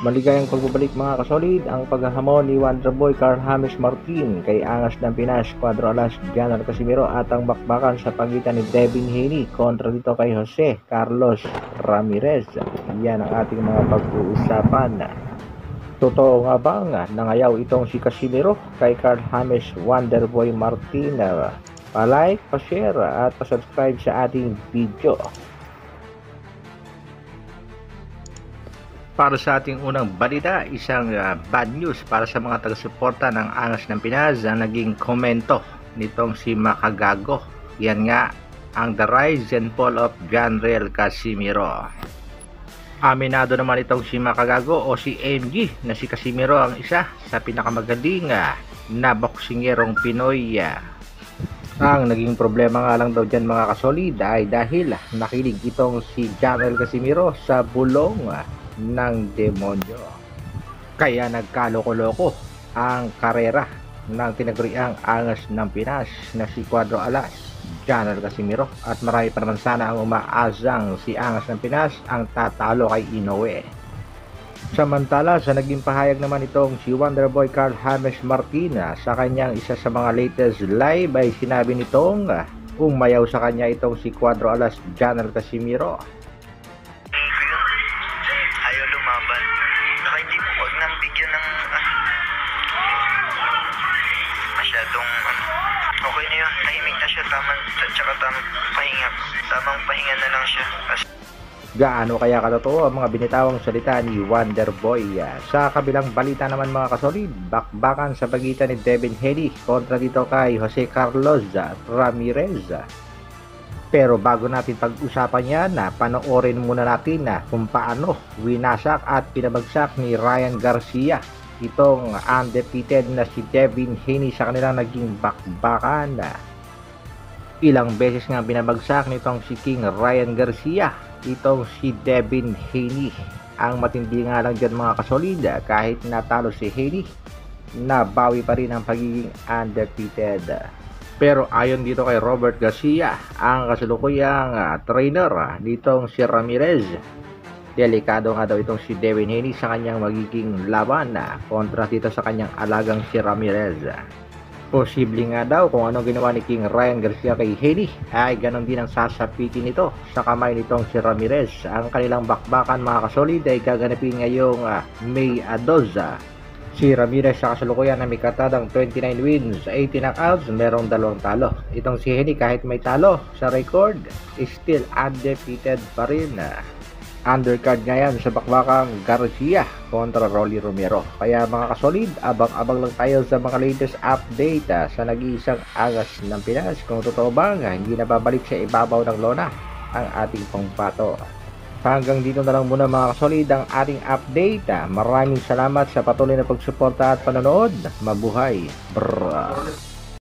Maligayang pagbabalik mga kasolid, ang paghahamon ni Wonderboy Carl James Martin kay Angas ng Pinas, Cuadro Alas, Janel Casimiro at ang bakbakan sa pagitan ni Devin Haney kontra dito kay Jose Carlos Ramirez. Yan ang ating mga pag-uusapan. Totoo nga bang nangayaw itong si Casimiro kay Carl James Wonderboy Martin? Pa-like, pa-share at pa-subscribe sa ating video. Para sa ating unang balita, isang bad news para sa mga taga-suporta ng Angas ng Pinas ang naging komento nitong si Makagago. Yan nga ang the rise and fall of Janel Casimiro. Aminado naman itong si Makagago o si MG na si Casimiro ang isa sa pinakamagaling na boksingerong Pinoy. Ang naging problema nga lang daw dyan mga kasolid ay dahil nakilig itong si Janel Casimiro sa bulong ng demonyo. Kaya nagkaloko-loko ang karera ng tinaguriang Angas ng Pinas na si Cuadro Alas, Janel Casimiro, at marami pa naman sana ang umaasang si Angas ng Pinas ang tatalo kay Inoue. Samantala sa naging pahayag naman itong si Wonderboy Carl James Martin sa kanyang isa sa mga latest live ay sinabi nitong umayaw sa kanya itong si Cuadro Alas, Janel Casimiro. Okay na yun, tahimik na siya, tamang pahinga na lang siya. Gaano kaya katotoo ang mga binitawang salita ni Wonderboy? Sa kabilang balita naman mga kasolid, bakbakan sa pagitan ni Devin Haney kontra dito kay Jose Carlos Ramirez. Pero bago natin pag-usapan yan, panoorin muna natin kung paano winasak at pinabagsak ni Ryan Garcia itong undefeated na si Devin Haney sa kanilang naging bakbakan. Ilang beses nga binabagsak nitong si King Ryan Garcia itong si Devin Haney. Ang matindi nga lang dyan mga kasolid, kahit natalo si Haney, nabawi pa rin ang pagiging undefeated. Pero ayon dito kay Robert Garcia, ang kasalukuyang trainer nitong si Ramirez, delikado nga daw itong si Devin Haney sa kanyang magiging laban kontra dito sa kanyang alagang si Ramirez. Posible nga daw kung ano ginawa ni King Ryan Garcia kay Haney ay ganon din ang sasapitin nito sa kamay nitong si Ramirez. Ang kanilang bakbakan mga kasolid ay gaganapin ngayong May 12. Si Ramirez sa kasalukuyan na may katadang 29 wins, 80 knockouts, merong 2 talo. Itong si Haney kahit may talo sa record, is still undefeated pa rin. Undercard ngayon sa bakbakang Garcia kontra Rolly Romero. Kaya mga kasolid, abang-abang lang tayo sa mga latest update sa nag-iisang Angas ng Pinas. Kung totoo bang hindi na babalik sa ibabaw ng lona ang ating pangpato. Hanggang dito na lang muna mga kasolid ang ating update. Maraming salamat sa patuloy na pagsuporta at panonood. Mabuhay! Brrr.